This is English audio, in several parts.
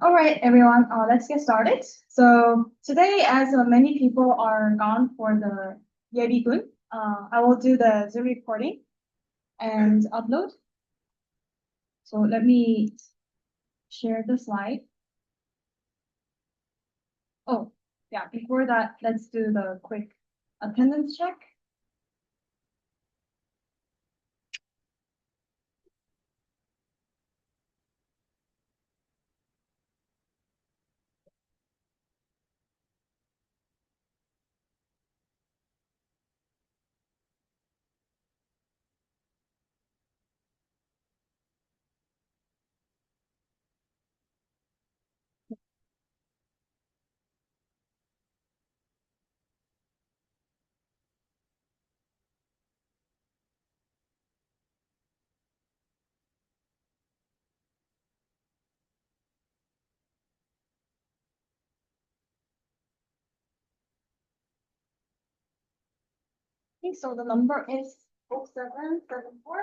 All right, everyone, let's get started. So today, as many people are gone for the Yebi-gun, I will do the Zoom recording and upload. So let me share the slide. Oh, yeah, before that, let's do the quick attendance check. Okay, so the number is 0774.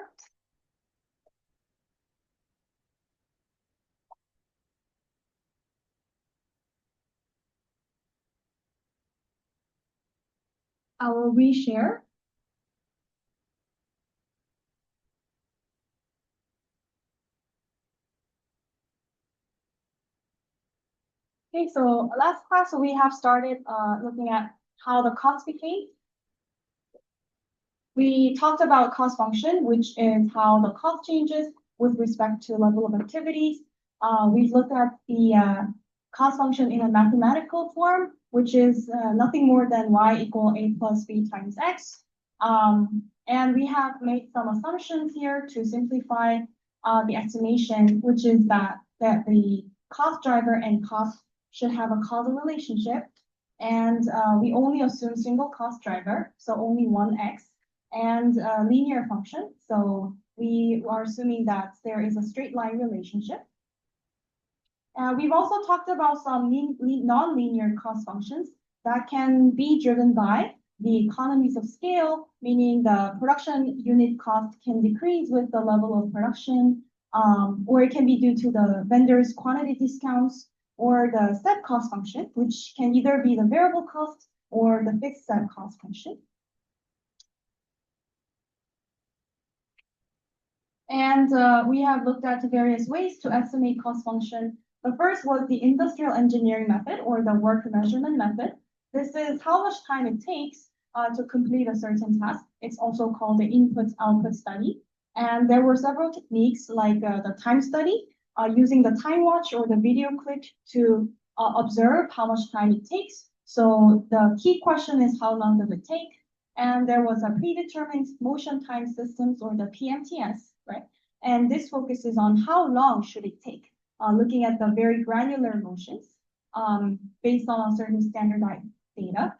I will reshare. Okay, so last class we have started looking at how the cost became. We talked about cost function, which is how the cost changes with respect to level of activities. We've looked at the cost function in a mathematical form, which is nothing more than y equal a plus b times x. And we have made some assumptions here to simplify the estimation, which is that the cost driver and cost should have a causal relationship. And we only assume single cost driver, so only one x, and a linear function. So we are assuming that there is a straight line relationship. We've also talked about some non-linear cost functions that can be driven by the economies of scale, meaning the production unit cost can decrease with the level of production, or it can be due to the vendor's quantity discounts, or the step cost function, which can either be the variable cost or the fixed step cost function. And we have looked at various ways to estimate cost function. The first was the industrial engineering method, or the work measurement method. This is how much time it takes to complete a certain task. It's also called the input-output study. And there were several techniques like the time study, using the time watch or the video clip to observe how much time it takes. So the key question is, how long does it take? And there was a predetermined motion time systems, or the PMTS, right? And this focuses on how long should it take, looking at the very granular motions based on a certain standardized data.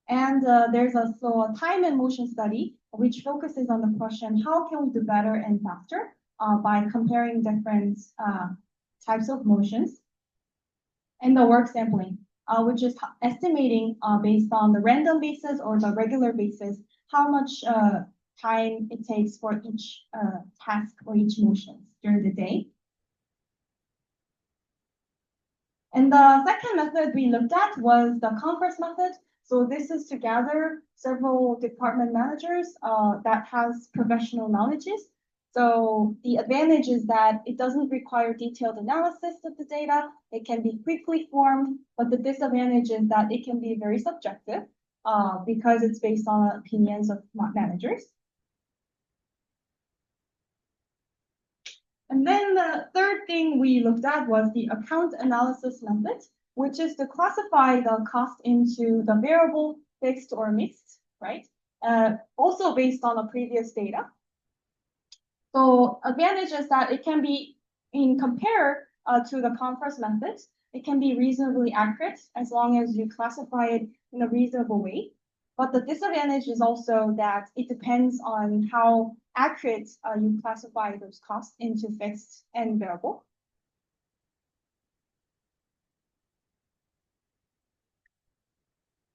And there's also a time and motion study, which focuses on the question, how can we do better and faster by comparing different types of motions. And the work sampling, which is estimating based on the random basis or the regular basis, how much time it takes for each task or each motion during the day. And the second method we looked at was the conference method. So this is to gather several department managers that has professional knowledges. So the advantage is that it doesn't require detailed analysis of the data. It can be quickly formed, but the disadvantage is that it can be very subjective because it's based on opinions of managers. And then the third thing we looked at was the account analysis method, which is to classify the cost into the variable, fixed, or mixed, right? Also based on the previous data. So advantage is that it can be, in compare to the conference methods, it can be reasonably accurate as long as you classify it in a reasonable way. But the disadvantage is also that it depends on how accurate you classify those costs into fixed and variable.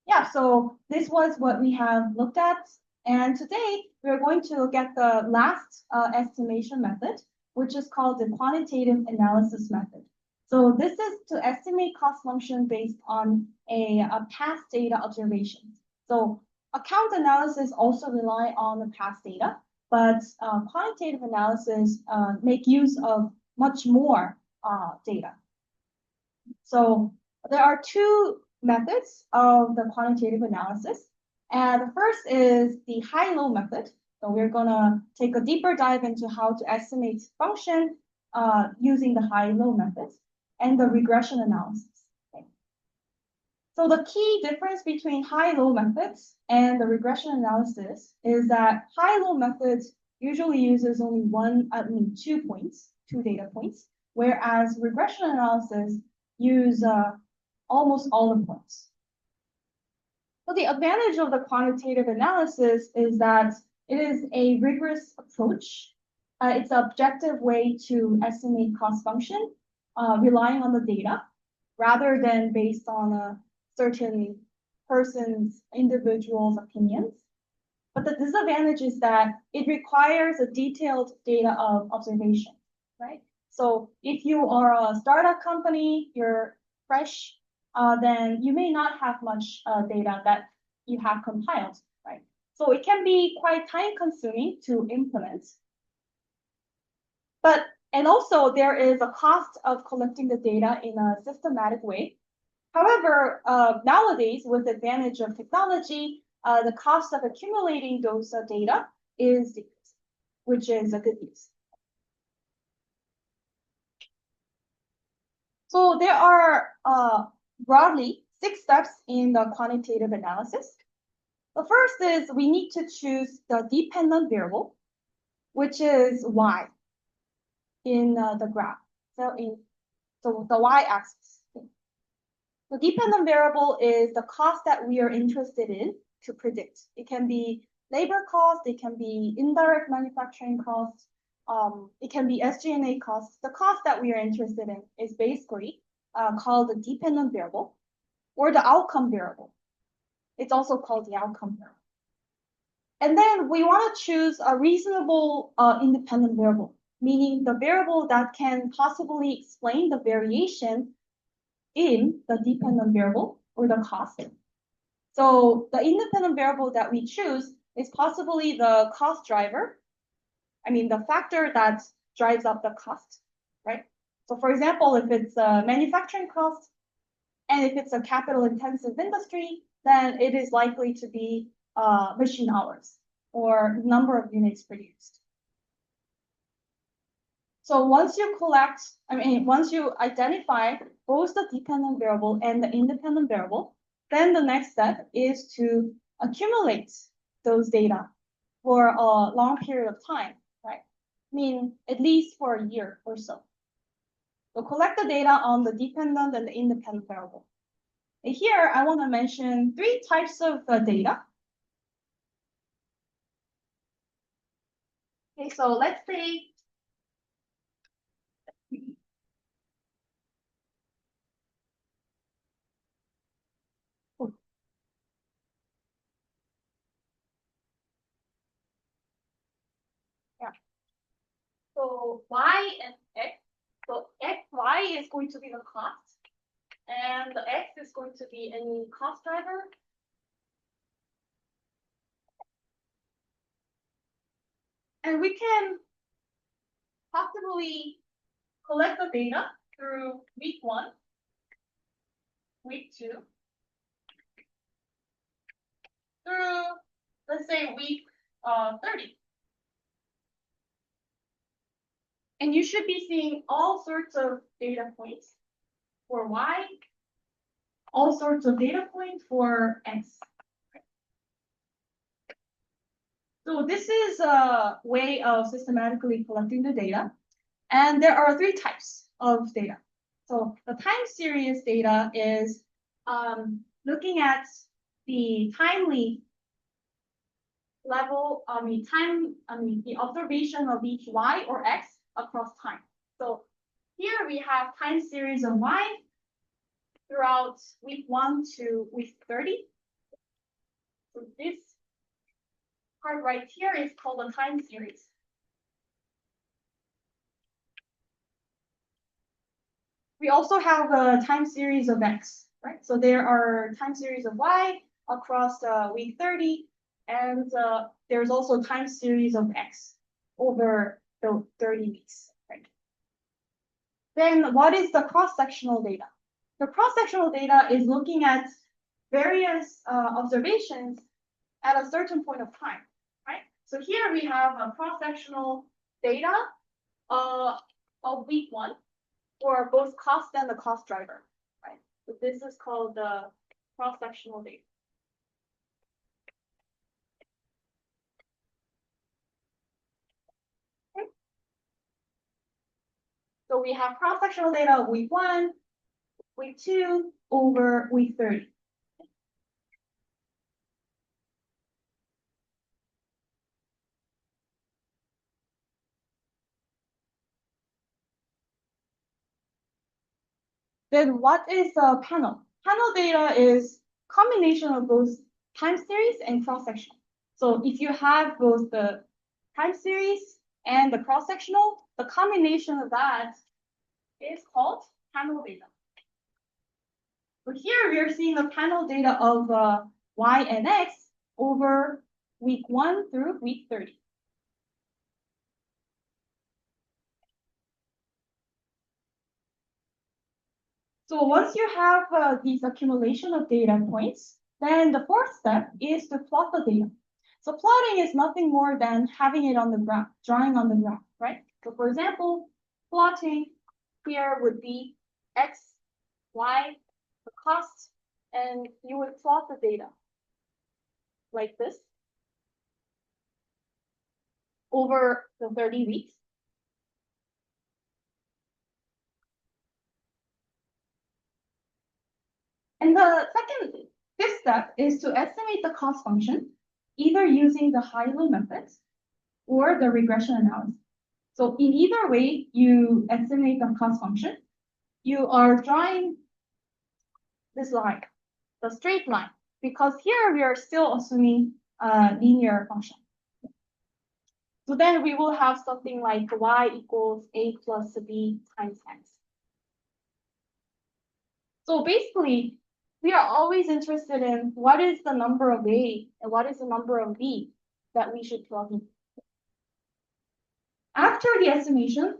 Yeah, so this was what we have looked at. And today we're going to look at the last estimation method, which is called the quantitative analysis method. So this is to estimate cost function based on a past data observation. So account analysis also rely on the past data, but quantitative analysis make use of much more data. So there are two methods of the quantitative analysis. And the first is the high-low method. So we're gonna take a deeper dive into how to estimate function using the high-low methods and the regression analysis. Okay. So the key difference between high-low methods and the regression analysis is that high-low methods usually uses only two data points, whereas regression analysis use almost all the points. So the advantage of the quantitative analysis is that it is a rigorous approach. It's an objective way to estimate cost function, relying on the data, rather than based on a certain person's individual's opinions. But the disadvantage is that it requires a detailed data of observation, right? So if you are a startup company, you're fresh, then you may not have much data that you have compiled, right? So it can be quite time consuming to implement. And also there is a cost of collecting the data in a systematic way. However, nowadays with the advantage of technology, the cost of accumulating those data is decreased, which is a good news. So there are broadly 6 steps in the quantitative analysis. The first is we need to choose the dependent variable, which is y in the graph. So the y-axis. The dependent variable is the cost that we are interested in to predict. It can be labor cost, it can be indirect manufacturing costs, it can be SG&A costs. The cost that we are interested in is basically called the dependent variable or the outcome variable. It's also called the outcome variable. And then we want to choose a reasonable independent variable, meaning the variable that can possibly explain the variation in the dependent variable or the cost. So the independent variable that we choose is possibly the cost driver. I mean, the factor that drives up the cost, right? So for example, if it's a manufacturing cost and if it's a capital intensive industry, then it is likely to be machine hours or number of units produced. So once you identify both the dependent variable and the independent variable, then the next step is to accumulate those data for a long period of time, right? I mean, at least for a year or so. So collect the data on the dependent and the independent variable. And here, I want to mention 3 types of data. Okay, so let's say yeah. So y and x. So y is going to be the cost, and the x is going to be any cost driver. And we can possibly collect the data through week 1, week 2, through, let's say, week 30. And you should be seeing all sorts of data points for y, all sorts of data points for x. So this is a way of systematically collecting the data. And there are 3 types of data. So the time series data is looking at the timely level, the observation of each y or x across time. So here we have time series of y throughout week 1 to week 30. So this part right here is called a time series. we also have a time series of X, right? So there are time series of Y across week 30, and there's also time series of X over the 30 weeks, right? Then what is the cross-sectional data? The cross-sectional data is looking at various observations at a certain point of time, right? So here we have a cross-sectional data of week 1 for both cost and the cost driver, right? So this is called the cross-sectional data. Okay. So we have cross-sectional data of week 1, week 2 over week 30. Then what is a panel? Panel data is combination of both time series and cross-sectional. So if you have both the time series and the cross-sectional, the combination of that is called panel data. So here we are seeing the panel data of Y and X over week 1 through week 30. So once you have these accumulation of data points, then the fourth step is to plot the data. So plotting is nothing more than having it on the graph, drawing on the graph, right? So for example, plotting here would be X, Y, the cost, and you would plot the data like this over the 30 weeks. And the fifth step is to estimate the cost function, either using the high-low methods or the regression analysis. So in either way, you estimate the cost function. You are drawing this line, the straight line, because here we are still assuming a linear function. So then we will have something like y equals a plus b times x. So basically, we are always interested in what is the number of a and what is the number of b that we should plug in. After the estimation,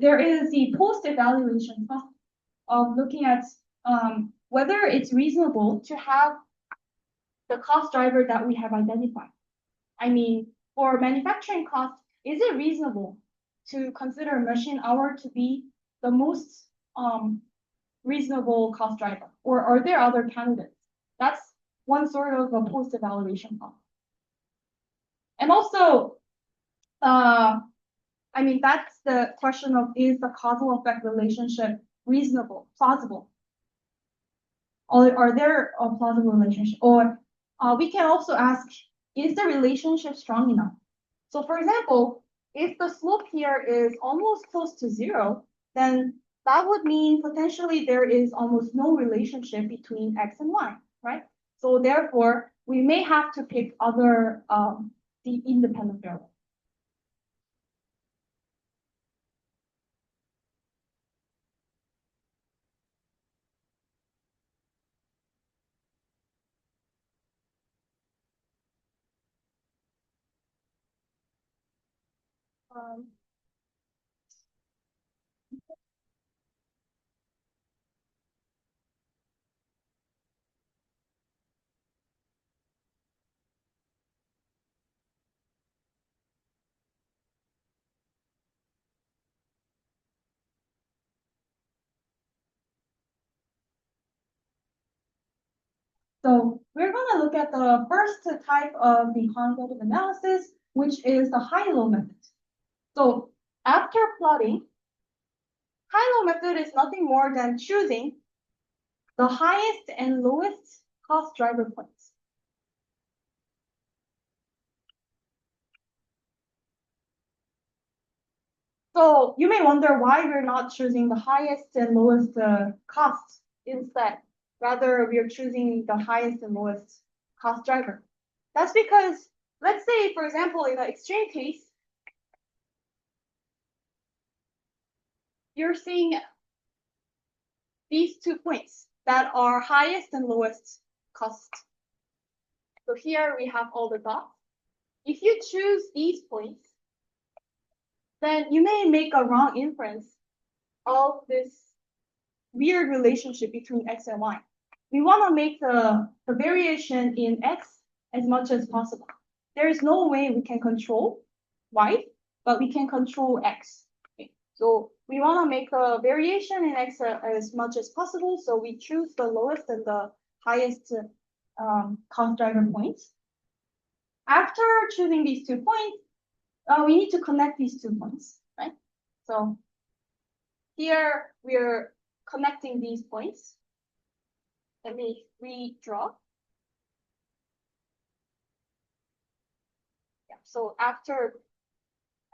there is the post-evaluation of looking at whether it's reasonable to have the cost driver that we have identified. I mean, for manufacturing costs, is it reasonable to consider machine hour to be the most reasonable cost driver? Or are there other candidates? That's one sort of a post-evaluation problem. And also, I mean, that's the question of, is the causal effect relationship reasonable, plausible? Or are there a plausible relationship? Or we can also ask, is the relationship strong enough? So for example, if the slope here is almost close to 0, then that would mean potentially there is almost no relationship between X and Y, right? So therefore, we may have to pick other the independent variables. Um, So we're going to look at the first type of the quantitative analysis, which is the high-low method. So after plotting, high-low method is nothing more than choosing the highest and lowest cost driver points. So you may wonder why we're not choosing the highest and lowest costs instead. Rather, we are choosing the highest and lowest cost driver. That's because, let's say, for example, in the extreme case, you're seeing these 2 points that are highest and lowest cost. So here we have all the dots. If you choose these points, then you may make a wrong inference of this weird relationship between x and y. We want to make the variation in x as much as possible. There is no way we can control y, but we can control x. Okay. So we want to make a variation in x as much as possible. So we choose the lowest and the highest cost driver points. After choosing these 2 points, we need to connect these 2 points, right? So here we're connecting these points. Let me redraw. Yeah, so after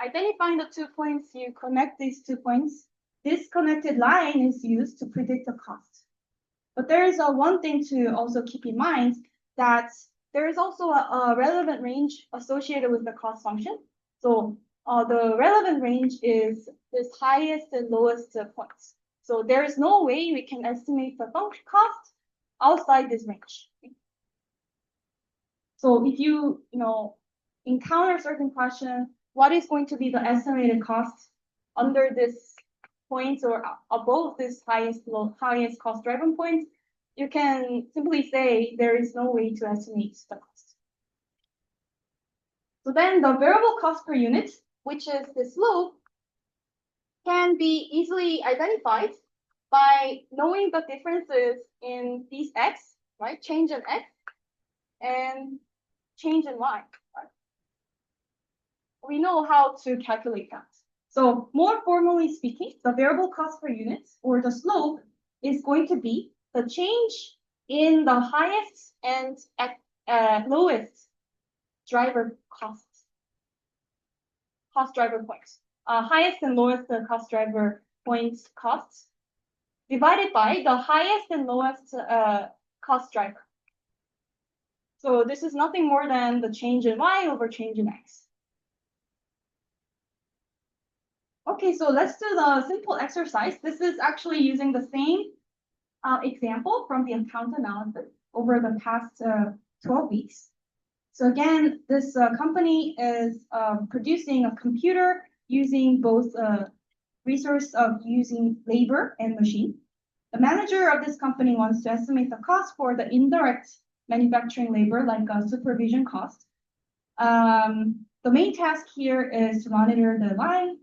identifying the 2 points, you connect these 2 points. This connected line is used to predict the cost. But there is one thing to also keep in mind, that there is also a relevant range associated with the cost function. So the relevant range is this highest and lowest points. So there is no way we can estimate the function cost outside this range. So if you encounter certain question, what is going to be the estimated cost under this point or above this highest cost driven point, you can simply say there is no way to estimate the cost. So then the variable cost per unit, which is the slope, can be easily identified by knowing the differences in these x, right? Change in x and change in y. Right? We know how to calculate that. So more formally speaking, the variable cost per unit, or the slope, is going to be the change in the highest and lowest driver cost driver points. Highest and lowest cost driver points costs divided by the highest and lowest cost driver. So this is nothing more than the change in y over change in x. Okay, so let's do the simple exercise. This is actually using the same example from the account analysis over the past 12 weeks. So again, this company is producing a computer using both resource of using labor and machine. The manager of this company wants to estimate the cost for the indirect manufacturing labor, like supervision cost. The main task here is to monitor the line.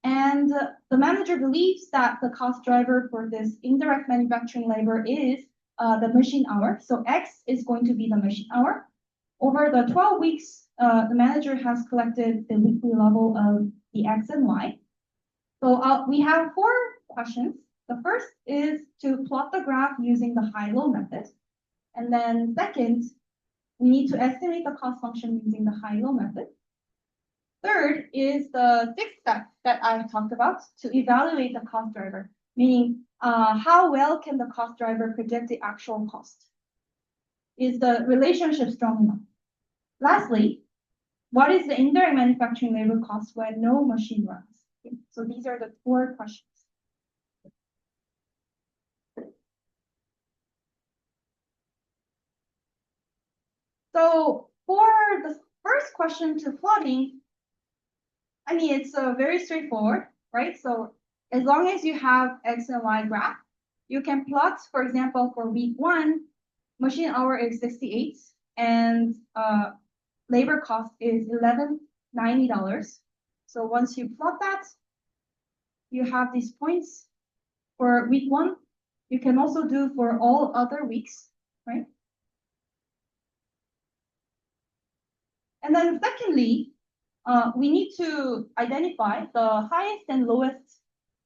And the manager believes that the cost driver for this indirect manufacturing labor is the machine hour. So X is going to be the machine hour. Over the 12 weeks, the manager has collected the weekly level of the X and Y. So we have 4 questions. The first is to plot the graph using the high-low method. And then second, we need to estimate the cost function using the high-low method. Third is the 6th step that I talked about, to evaluate the cost driver, meaning how well can the cost driver predict the actual cost? Is the relationship strong enough? Lastly, what is the indirect manufacturing labor cost when no machine runs? Okay, so these are the 4 questions. So for the first question to plotting, I mean, it's very straightforward, right? So as long as you have X and Y graph, you can plot, for example, for week 1, machine hour is 68 and labor cost is $11.90. So once you plot that, you have these points for week 1. You can also do for all other weeks, right? And then secondly, we need to identify the highest and lowest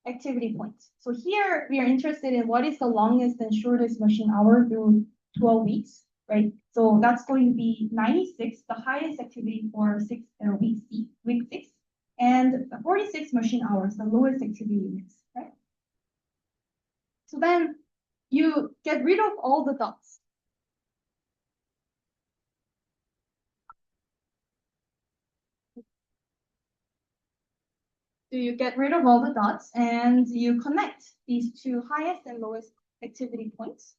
activity points. So here we are interested in what is the longest and shortest machine hour through 12 weeks, right? So that's going to be 96, the highest activity for week 6, and 46 machine hours, the lowest activity units, right? So then you get rid of all the dots. So you get rid of all the dots and you connect these two highest and lowest activity points.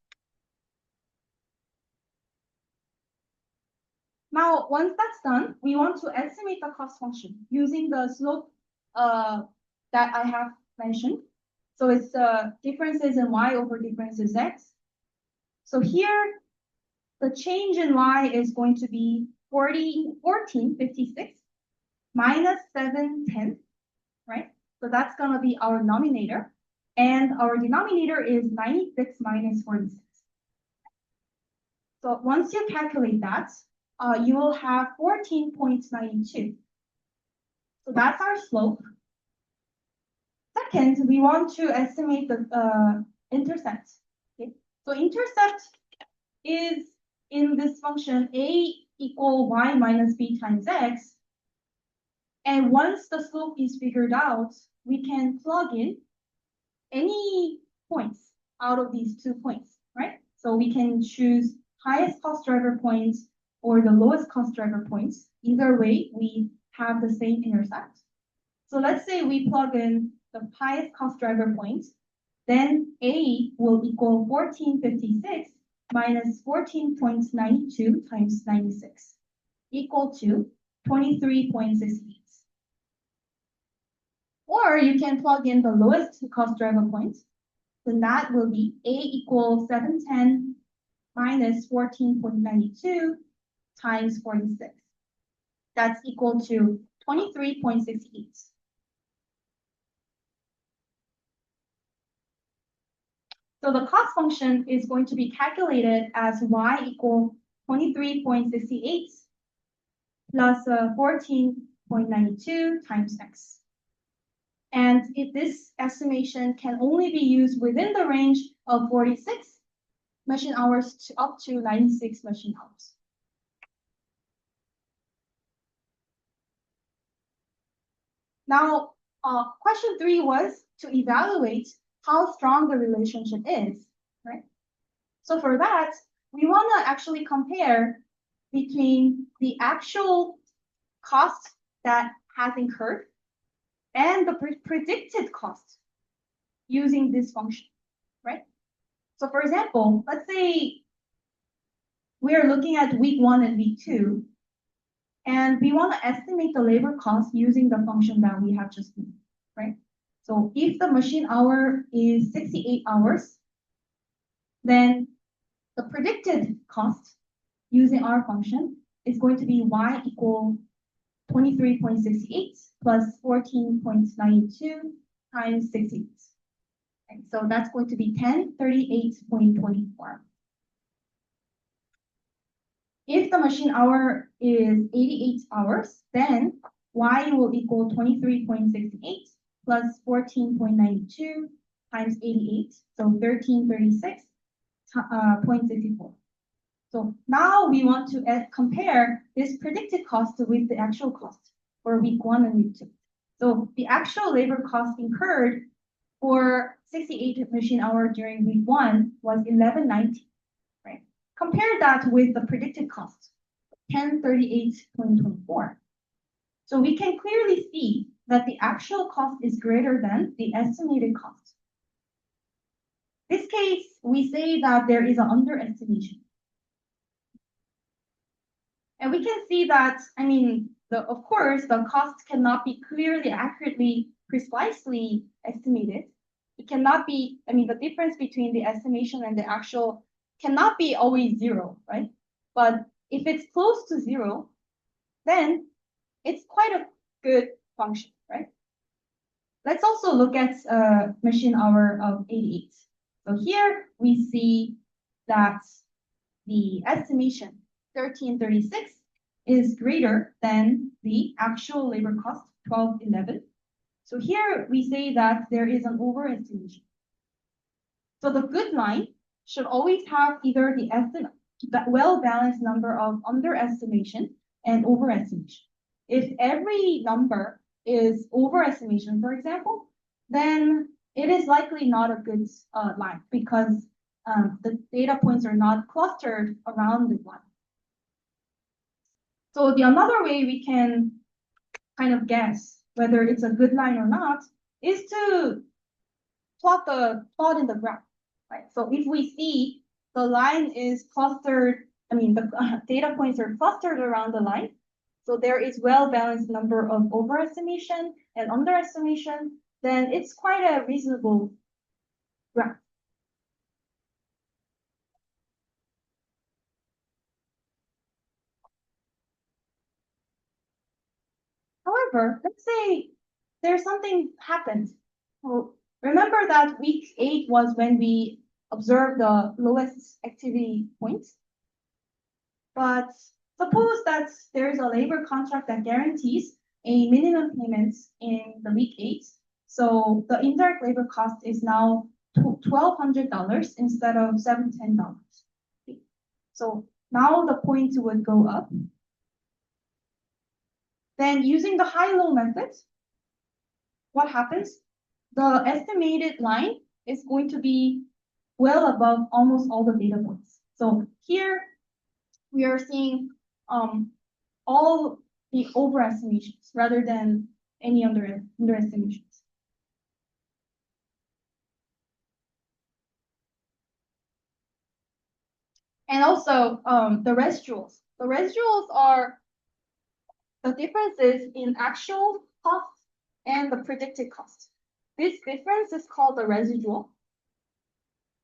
Now, once that's done, we want to estimate the cost function using the slope that I have mentioned. So it's differences in y over differences x. So here, the change in y is going to be 1456 minus 710, right? So that's going to be our nominator. And our denominator is 96 minus 46. So once you calculate that, you will have 14.92. So that's our slope. Second, we want to estimate the intercept. Okay? So intercept is in this function a equal y minus b times x. And once the slope is figured out, we can plug in any points out of these 2 points, right? So we can choose highest cost driver points or the lowest cost driver points. Either way, we have the same intercept. So let's say we plug in the highest cost driver points, then A will equal 1456 minus 14.92 times 96 equal to 23.68. Or you can plug in the lowest cost driver points, then that will be A equals 710 minus 14.92 times 46. That's equal to 23.68. So the cost function is going to be calculated as y equal 23.68 plus 14.92 times x. And if this estimation can only be used within the range of 46 machine hours to up to 96 machine hours. Now, question 3 was to evaluate how strong the relationship is, right? So for that, we want to actually compare between the actual cost that has incurred and the predicted cost using this function, right? So for example, let's say we are looking at week 1 and week 2, and we want to estimate the labor cost using the function that we have just used, right? So if the machine hour is 68 hours, then the predicted cost using our function is going to be y equal 23.68 plus 14.92 times 68. Okay, so that's going to be 1038.24. If the machine hour is 88 hours, then y will equal 23.68 plus 14.92 times 88, so 1336.64. So now we want to compare this predicted cost with the actual cost for week 1 and week 2. So the actual labor cost incurred for 68 machine hour during week 1 was 1190, right? Compare that with the predicted cost, 1038.24. So we can clearly see that the actual cost is greater than the estimated cost. In this case, we say that there is an underestimation. And we can see that, I mean, of course, the cost cannot be clearly, accurately, precisely estimated. It cannot be, I mean, the difference between the estimation and the actual cannot be always 0, right? But if it's close to 0, then it's quite a good function, right? Let's also look at machine hour of 88. So here we see that the estimation 1336 is greater than the actual labor cost 1211. So here we say that there is an overestimation. So the good line should always have either the well-balanced number of underestimation and overestimation. If every number is overestimation, for example, then it is likely not a good line because the data points are not clustered around the line. So the another way we can kind of guess whether it's a good line or not, is to plot in the graph, right? So if we see the line is clustered, the data points are clustered around the line, so there is well-balanced number of overestimation and underestimation, then it's quite a reasonable graph. However, let's say there's something happened. Well, remember that week 8 was when we observed the lowest activity points. But suppose that there's a labor contract that guarantees a minimum payments in the week 8. So the indirect labor cost is now $1,200 instead of $710. So now the points would go up. Then using the high-low method, what happens? The estimated line is going to be well above almost all the data points. So here we are seeing all the overestimations rather than any underestimations. And also the residuals. The residuals are the differences in actual cost and the predicted cost. This difference is called the residual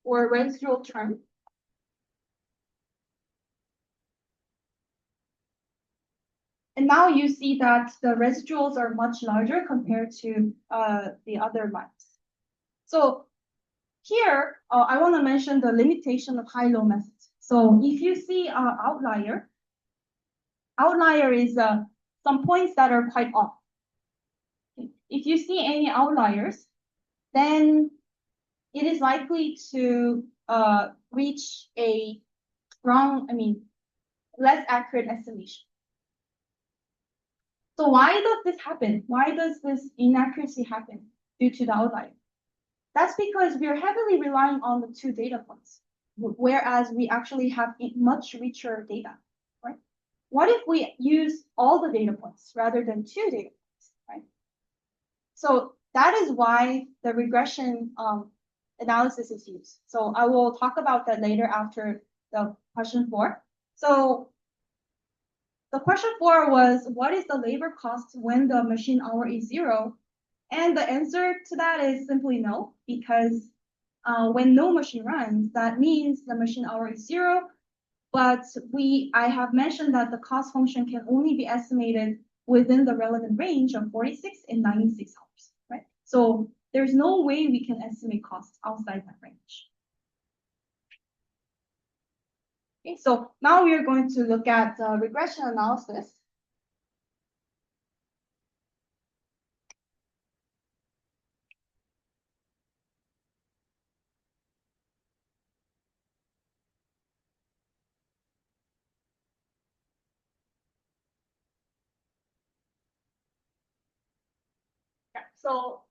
or residual term. And now you see that the residuals are much larger compared to the other lines. So here, I want to mention the limitation of high-low methods. So if you see outlier is some points that are quite off. If you see any outliers, then it is likely to reach a less accurate estimation. So why does this happen? Why does this inaccuracy happen due to the outlier? That's because we are heavily relying on the 2 data points, whereas we actually have much richer data, right? What if we use all the data points rather than 2 data points, right? So that is why the regression analysis is used. So I will talk about that later after the question 4. So the question 4 was, what is the labor cost when the machine hour is 0? And the answer to that is simply no, because when no machine runs, that means the machine hour is 0. But I have mentioned that the cost function can only be estimated within the relevant range of 46 and 96 hours, right? So there's no way we can estimate costs outside that range. Okay, so now we are going to look at regression analysis. So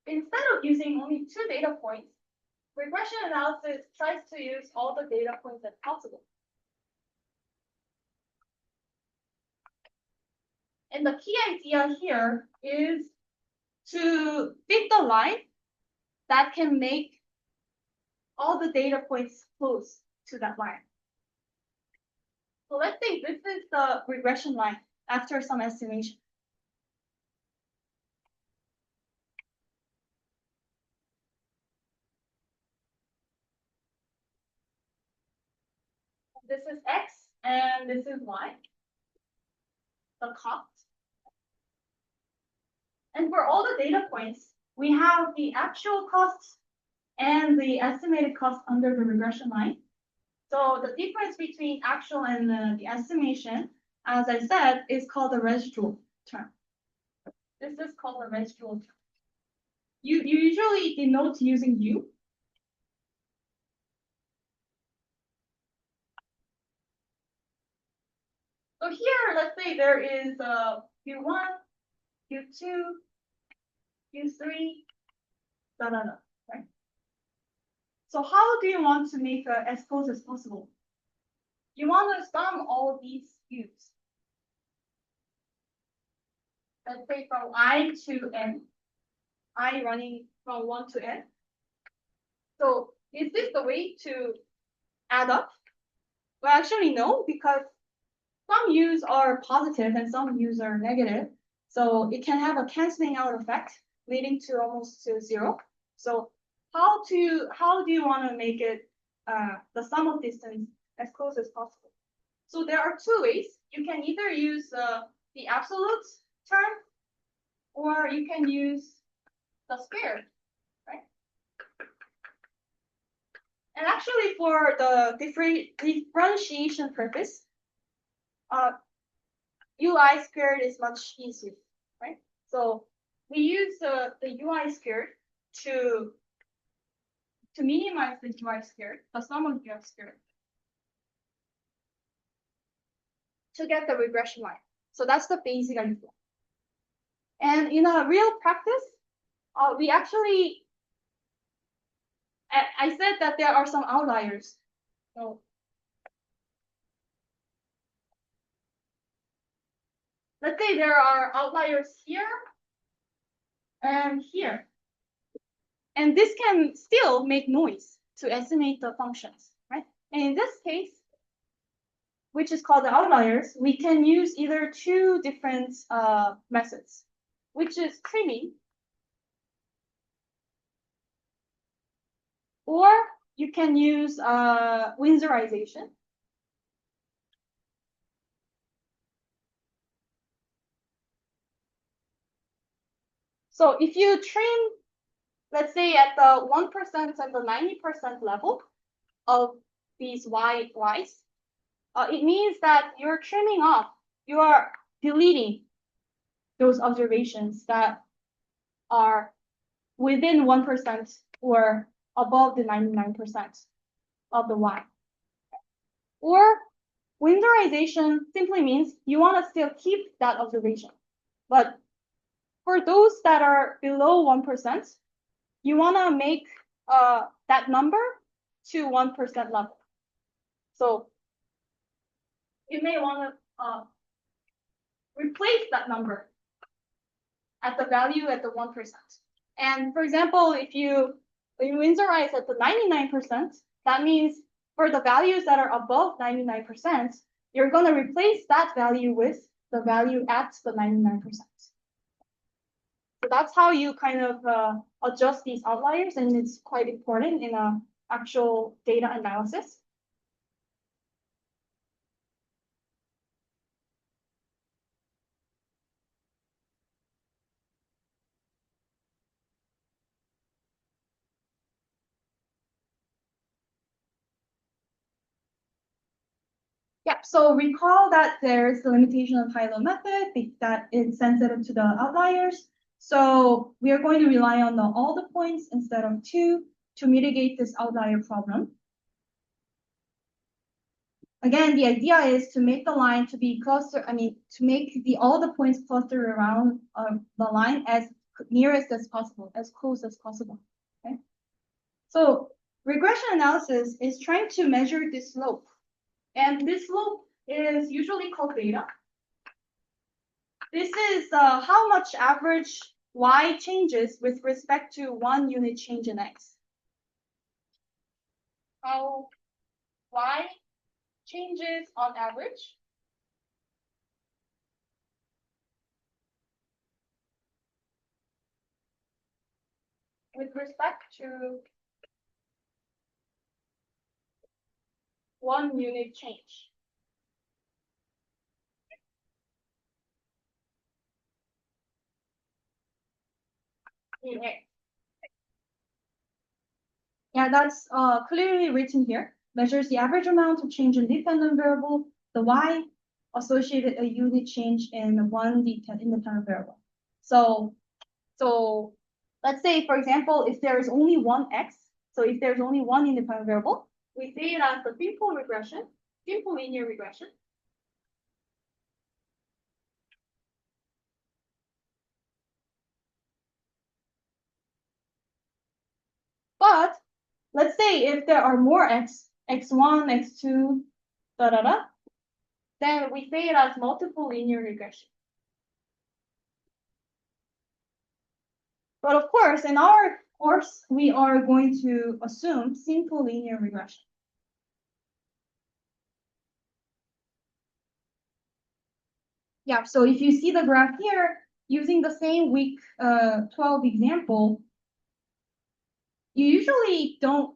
instead of using only 2 data points, regression analysis tries to use all the data points as possible. And the key idea here is to fit the line that can make all the data points close to that line. So let's say this is the regression line after some estimation. This is X and this is Y, the cost. And for all the data points, we have the actual costs and the estimated cost under the regression line. So the difference between actual and the estimation, as I said, is called the residual term. This is called the residual term. You usually denote using U. So here, let's say there is Q1, Q2, Q3, right? So how do you want to make it as close as possible? You want to sum all of these U's. let's say from I to n, I running from 1 to n. So is this the way to add up? Well, actually no, because some U's are positive and some U's are negative. So it can have a canceling out effect, leading to almost to 0. So how do you want to make it the sum of distance as close as possible? So there are two ways. You can either use the absolute term, or you can use the squared, right? And actually, for the differentiation purpose, ui squared is much easier, right? So we use the ui squared to minimize the ui squared, the sum of ui squared, to get the regression line. So that's the basic idea. And in a real practice, we actually, I said that there are some outliers. So let's say there are outliers here and here. And this can still make noise to estimate the functions, right? And in this case, which is called the outliers, we can use either two different methods, which is trimming, or you can use Winsorization. So if you trim, let's say at the 1% and the 90% level of these y's, it means that you're trimming off, you are deleting those observations that are within 1% or above the 99% of the y. Or Winsorization simply means you want to still keep that observation. But for those that are below 1%, you want to make that number to 1% level. So you may want to replace that number at the value at the 1%. And for example, if you Winsorize at the 99%, that means for the values that are above 99%, you're going to replace that value with the value at the 99%. So that's how you kind of adjust these outliers, and it's quite important in a actual data analysis. Yep, so recall that there's the limitation of high-low method, that it's sensitive to the outliers. So we are going to rely on all the points instead of 2 to mitigate this outlier problem. Again, the idea is to make the line to be to make all the points cluster around the line as nearest as possible, as close as possible. Okay. So regression analysis is trying to measure this slope. And this slope is usually called beta. This is how much average y changes with respect to 1 unit change in x. How y changes on average with respect to 1 unit change. Yeah, that's clearly written here. Measures the average amount of change in dependent variable, the y, associated a unit change in one independent variable. So let's say, for example, if there is only one x, so if there's only one independent variable, we say it as the simple regression, simple linear regression. But let's say if there are more x, x1, x2, then we say it as multiple linear regression. But of course, in our course, we are going to assume simple linear regression. Yeah, so if you see the graph here, using the same week 12 example, you usually don't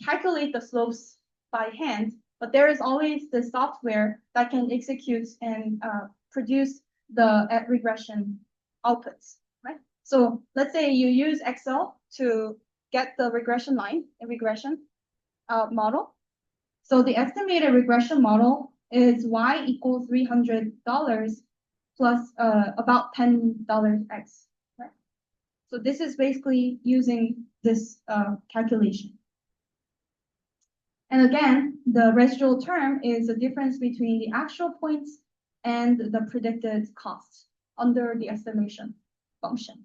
calculate the slopes by hand, but there is always the software that can execute and produce the regression outputs, right? So let's say you use Excel to get the regression line, a regression model. So the estimated regression model is y equals $300 plus about $10 x, right? So this is basically using this calculation. And again, the residual term is the difference between the actual points and the predicted cost under the estimation function.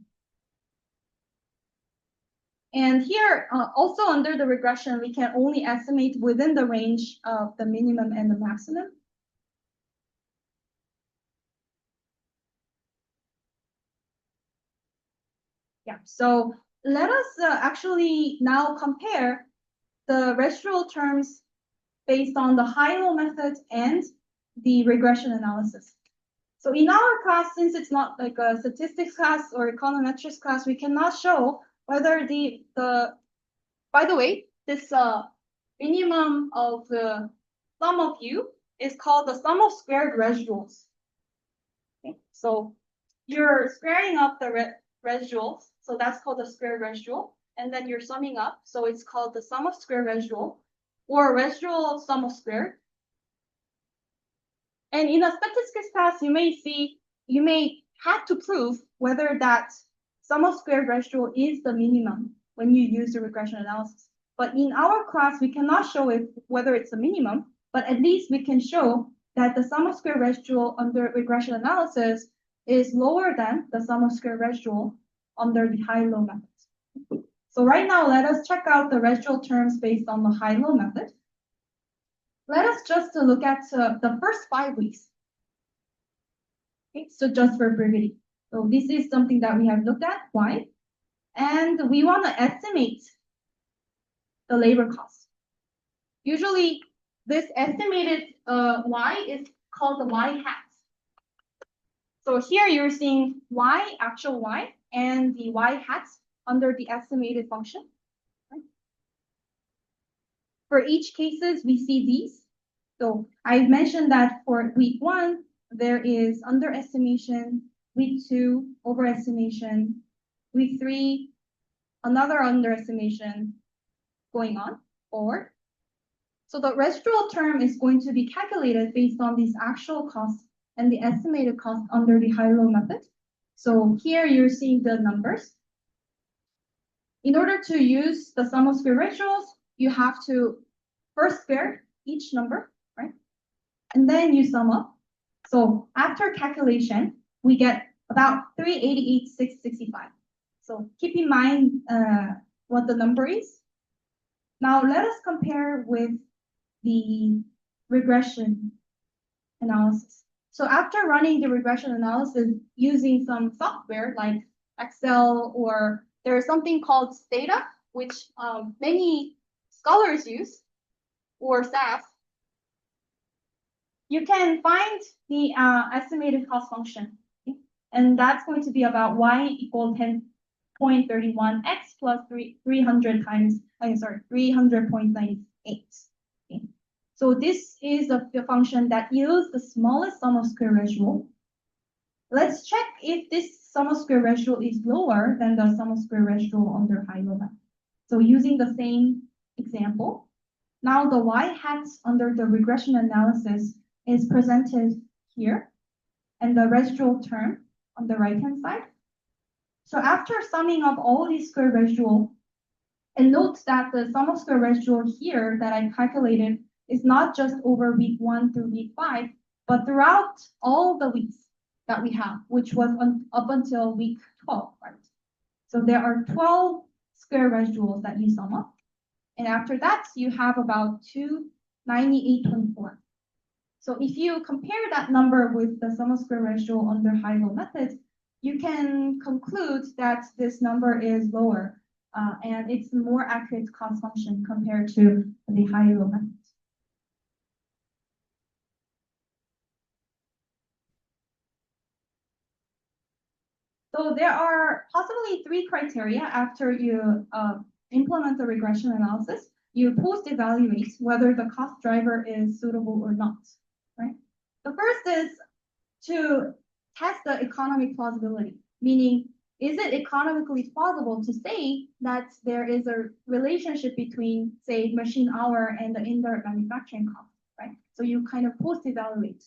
And here, also under the regression, we can only estimate within the range of the minimum and the maximum. Yeah, so let us actually now compare the residual terms based on the high-low method and the regression analysis. So in our class, since it's not like a statistics class or econometrics class, we cannot show whether by the way, this minimum of the sum of u is called the sum of squared residuals. Okay, so you're squaring up the residuals, so that's called the squared residual, and then you're summing up, so it's called the sum of squared residual, or residual sum of squared. And in a statistics class, you may have to prove whether that sum of squared residual is the minimum when you use the regression analysis. But in our class, we cannot show whether it's a minimum, but at least we can show that the sum of squared residual under regression analysis is lower than the sum of squared residual under the high-low method. So right now, let us check out the residual terms based on the high-low method. Let us just look at the first 5 weeks. Okay, so just for brevity. So this is something that we have looked at, y, and we want to estimate the labor cost. Usually, this estimated y is called the y hat. So here you're seeing y, actual y, and the y hat under the estimated function. Right? For each cases, we see these. So I mentioned that for week 1, there is underestimation, week 2, overestimation, week 3, another underestimation going on forward. So the residual term is going to be calculated based on these actual costs and the estimated cost under the high-low method. So here you're seeing the numbers. In order to use the sum of square residuals, you have to first square each number, right? And then you sum up. So after calculation, we get about 388,665. So keep in mind what the number is. Now let us compare with the regression analysis. So after running the regression analysis using some software like Excel, or there is something called Stata, which many scholars use, or SAS, you can find the estimated cost function. Okay? And that's going to be about y equals 10.31 x plus 300 times, 300.98. Okay? So this is the function that yields the smallest sum of square residual. Let's check if this sum of square residual is lower than the sum of square residual under high-low method. So using the same example, now the y hat under the regression analysis is presented here, and the residual term on the right-hand side. So after summing up all these square residual, and note that the sum of square residual here that I calculated is not just over week 1 through week 5, but throughout all the weeks that we have, which was up until week 12, right? So there are 12 square residuals that you sum up. And after that, you have about 298.24. So if you compare that number with the sum of square residual under high-low method, you can conclude that this number is lower, and it's more accurate cost function compared to the high-low method. So there are possibly three criteria after you implement the regression analysis. You post-evaluate whether the cost driver is suitable or not, right? The first is to test the economic plausibility, meaning, is it economically plausible to say that there is a relationship between, say, machine hour and the indirect manufacturing cost, right? So you kind of post-evaluate.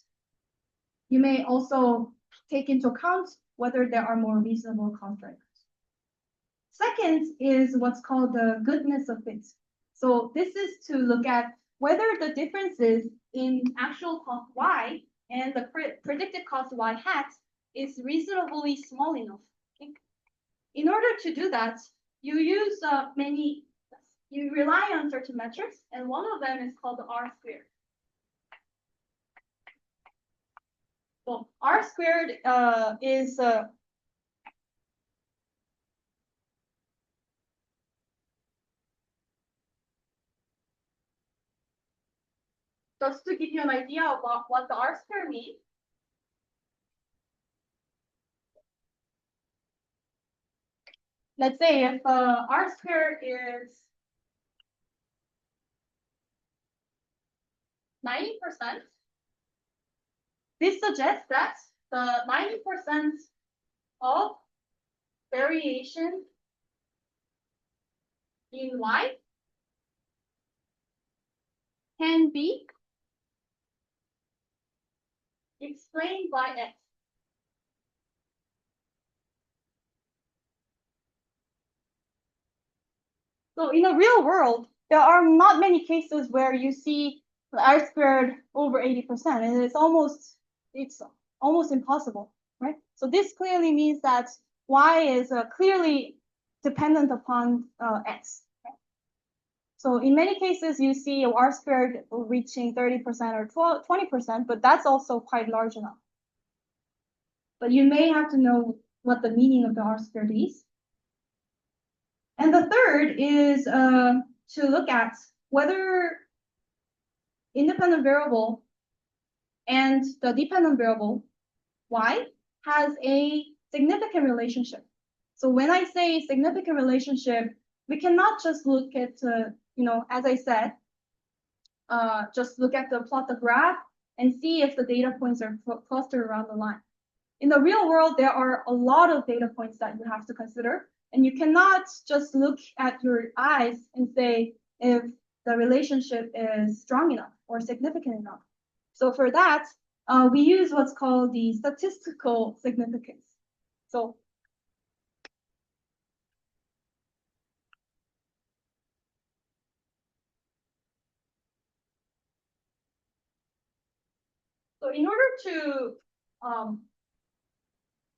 You may also take into account whether there are more reasonable cost drivers. Second is what's called the goodness of fit. So this is to look at whether the differences in actual cost y and the predicted cost y hat is reasonably small enough. Okay? In order to do that, you use you rely on certain metrics, and one of them is called the R squared. So R squared is just to give you an idea about what the R squared means. Let's say if R squared is 90%, this suggests that the 90% of variation in y can be explained by x. So in the real world, there are not many cases where you see the R squared over 80%, and it's almost impossible, right? So this clearly means that y is clearly dependent upon x. Right? So in many cases, you see R squared reaching 30% or 20%, but that's also quite large enough. But you may have to know what the meaning of the R squared is. And the third is to look at whether independent variable and the dependent variable y has a significant relationship. So when I say significant relationship, we cannot just look at, as I said, just look at plot the graph and see if the data points are clustered around the line. In the real world, there are a lot of data points that you have to consider, and you cannot just look at your eyes and say if the relationship is strong enough or significant enough. So for that, we use what's called the statistical significance. So in order to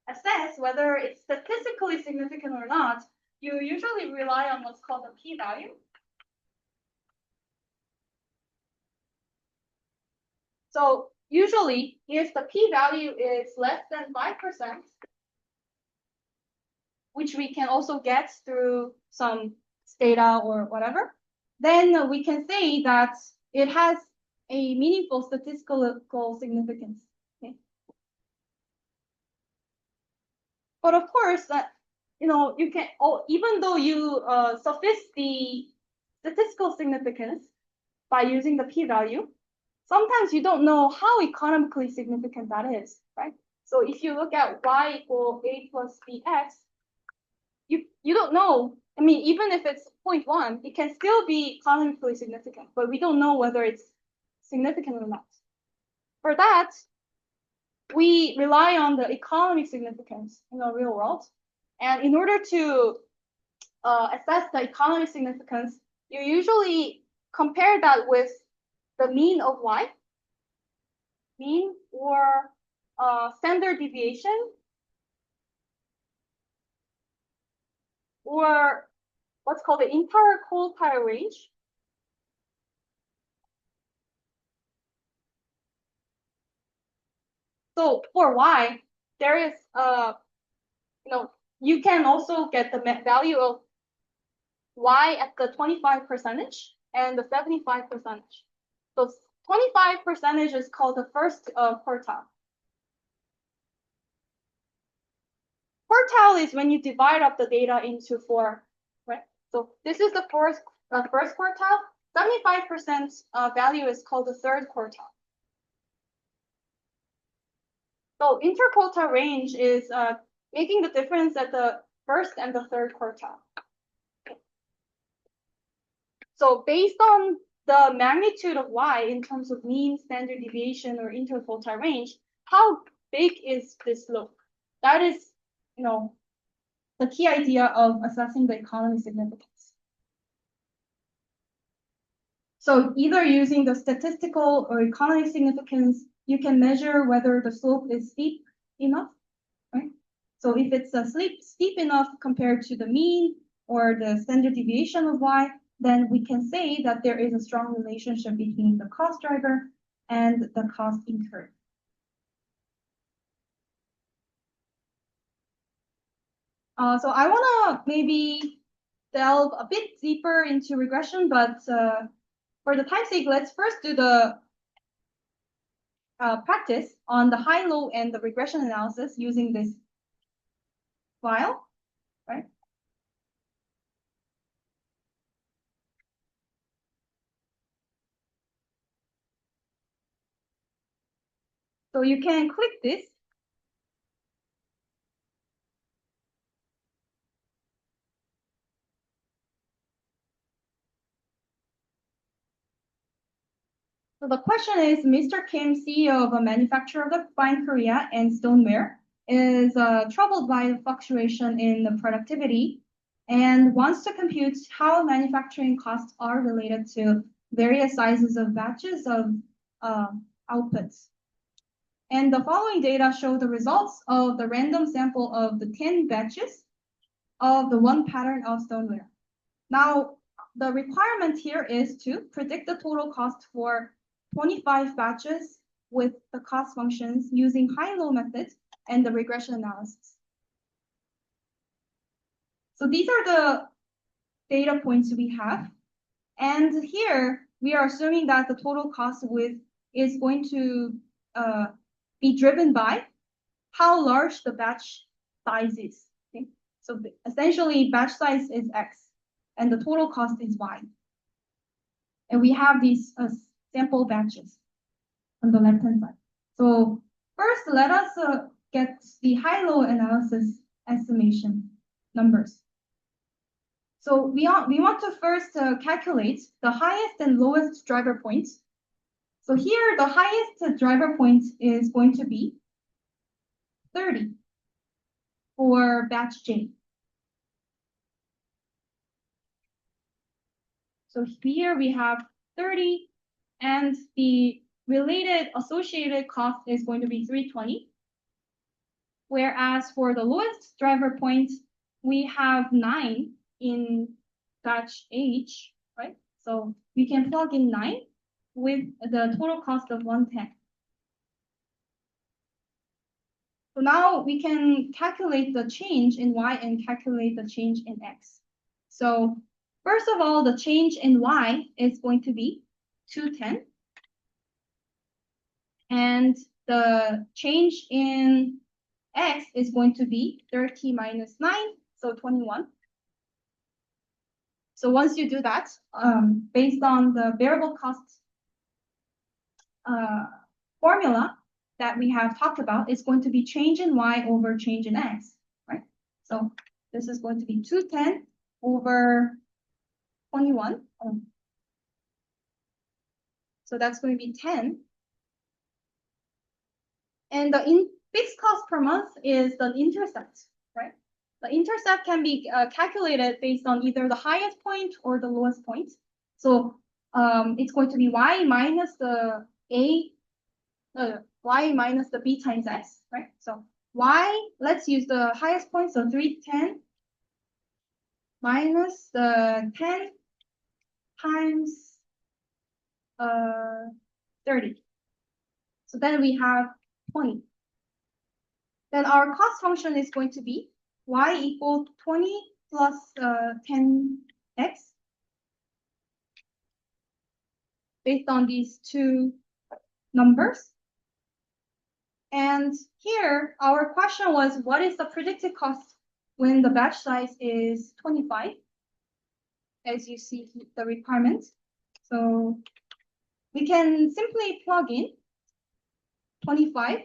assess whether it's statistically significant or not, you usually rely on what's called the p-value. So usually, if the p-value is less than 5%, which we can also get through some data or whatever, then we can say that it has a meaningful statistical significance. Okay? But of course, you can, even though you suffice the statistical significance by using the p-value, sometimes you don't know how economically significant that is, right? So if you look at y equal a plus bx, you don't know. I mean, even if it's 0.1, it can still be economically significant, but we don't know whether it's significant or not. For that, we rely on the economic significance in the real world. And in order to assess the economic significance, you usually compare that with the mean of y, mean or standard deviation, or what's called the entire quotile range. So for y, there is you can also get the value of y at the 25% and the 75%. So 25% is called the first quartile. Quartile is when you divide up the data into 4, right? So this is the first quartile. 75% value is called the third quartile. So interquartile range is making the difference at the first and the third quartile. So based on the magnitude of y in terms of mean, standard deviation, or interquartile range, how big is this slope? That is, the key idea of assessing the economy significance. So either using the statistical or economic significance, you can measure whether the slope is steep enough, right? So if it's steep enough compared to the mean or the standard deviation of y, then we can say that there is a strong relationship between the cost driver and the cost incurred. So I want to maybe delve a bit deeper into regression, but for the time's sake, let's first do the practice on the high-low and the regression analysis using this file, right? So you can click this. So the question is, Mr. Kim, CEO of a manufacturer of the Fine Korea and stoneware, is troubled by the fluctuation in the productivity and wants to compute how manufacturing costs are related to various sizes of batches of outputs. And the following data show the results of the random sample of the 10 batches of the one pattern of stoneware. Now, the requirement here is to predict the total cost for 25 batches with the cost functions using high-low methods and the regression analysis. So these are the data points we have. And here we are assuming that the total cost is going to be driven by how large the batch size is. Okay? So essentially, batch size is X, and the total cost is Y. And we have these sample batches on the left-hand side. So first, let us get the high-low analysis estimation numbers. So we want to first calculate the highest and lowest driver points. So here, the highest driver point is going to be 30 for batch J. So here we have 30, and the related associated cost is going to be 320. Whereas for the lowest driver point, we have 9 in batch H, right? So we can plug in 9 with the total cost of 110. So now we can calculate the change in Y and calculate the change in X. So first of all, the change in Y is going to be 210. And the change in X is going to be 30 minus 9, so 21. So once you do that, based on the variable cost formula that we have talked about, it's going to be change in Y over change in X, right? So this is going to be 210 over 21. So that's going to be 10. And the fixed cost per month is the intercept, right? The intercept can be calculated based on either the highest point or the lowest point. So it's going to be Y minus the Y minus the B times X, right? So Y, let's use the highest point, so 310 minus the 10 times 30. So then we have 20. Then our cost function is going to be y equal 20 plus 10x based on these two numbers. And here, our question was, what is the predicted cost when the batch size is 25? As you see the requirements. So we can simply plug in 25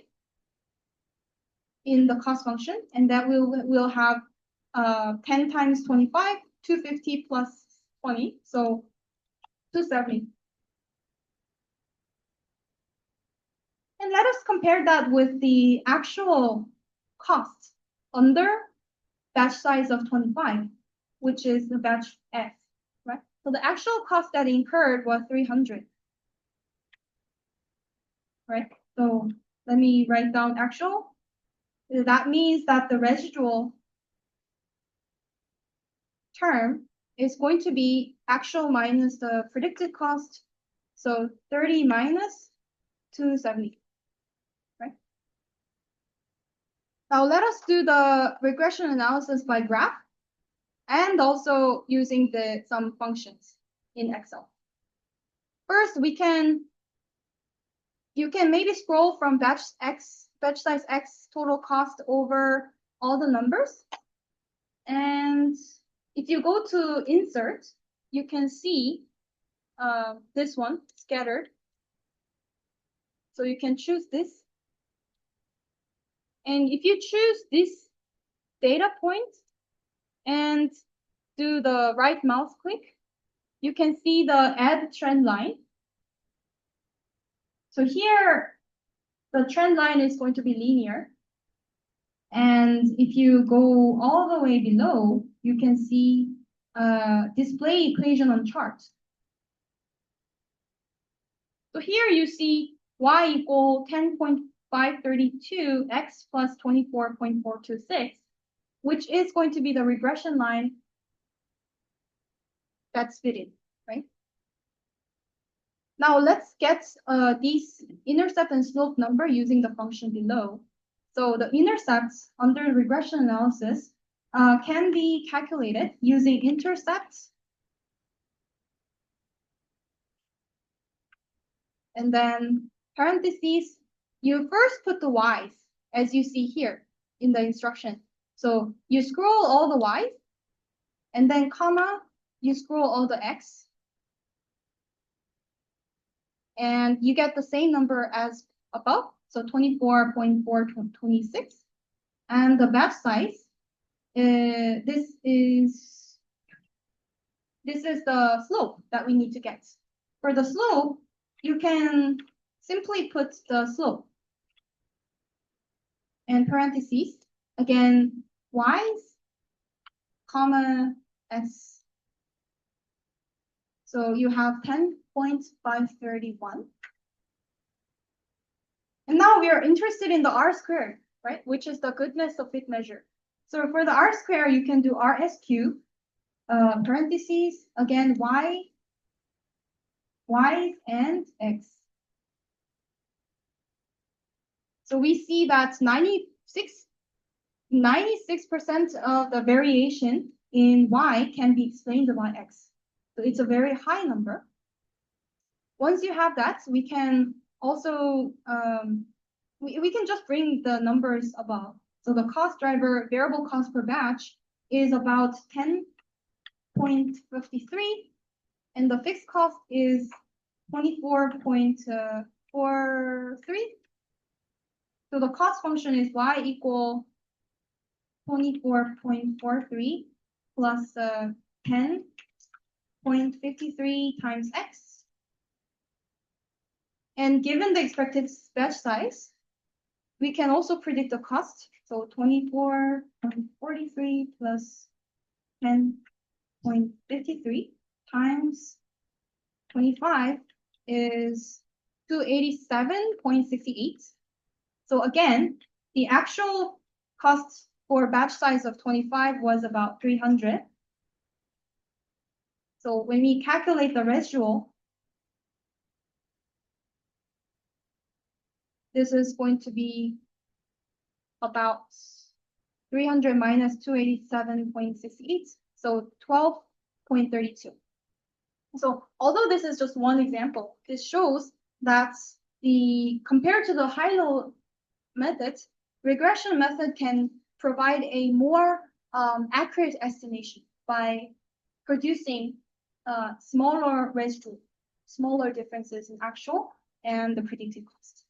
in the cost function, and that will have 10 times 25, 250 plus 20, so 270. And let us compare that with the actual cost under batch size of 25, which is the batch F, right? So the actual cost that incurred was 300, right? So let me write down actual. That means that the residual term is going to be actual minus the predicted cost. So 30 minus 270, right? Now let us do the regression analysis by graph and also using some functions in Excel. First, you can maybe scroll from batch size X total cost over all the numbers. And if you go to insert, you can see this one scattered. So you can choose this. And if you choose this data point and do the right mouse click, you can see the add trend line. So here, the trend line is going to be linear. And if you go all the way below, you can see display equation on chart. So here you see y equal 10.532 x plus 24.426, which is going to be the regression line that's fitted, right? Now let's get these intercept and slope number using the function below. So the intercepts under regression analysis can be calculated using intercepts and then parentheses. You first put the y's as you see here in the instruction. So you scroll all the y's and then comma, you scroll all the x. And you get the same number as above, so 24.426. And the batch size, this is the slope that we need to get. For the slope, you can simply put the slope and parentheses, again, y's, comma, s. So you have 10.531. And now we are interested in the R squared, right? Which is the goodness of fit measure. So for the R square, you can do RS cube, parentheses, again, y and x. So we see that 96% of the variation in y can be explained by x. So it's a very high number. Once you have that, we can also, we can just bring the numbers above. So the cost driver, variable cost per batch is about 10.53, and the fixed cost is 24.43. So the cost function is y equal 24.43 plus 10.53 times x. And given the expected batch size, we can also predict the cost. So 24.43 plus 10.53 times 25 is 287.68. So again, the actual cost for batch size of 25 was about 300. So when we calculate the residual, this is going to be about 300 minus 287.68, so 12.32. So although this is just one example, this shows that compared to the high-low method, regression method can provide a more accurate estimation by producing smaller residue, smaller differences in actual and the predicted cost.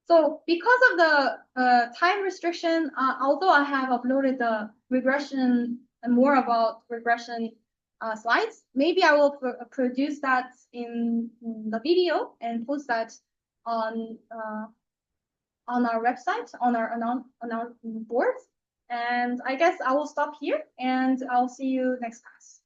So because of the time restriction, although I have uploaded the regression and more about regression slides, maybe I will produce that in the video and post that on our website, on our announcement boards. And I guess I will stop here and I'll see you next class.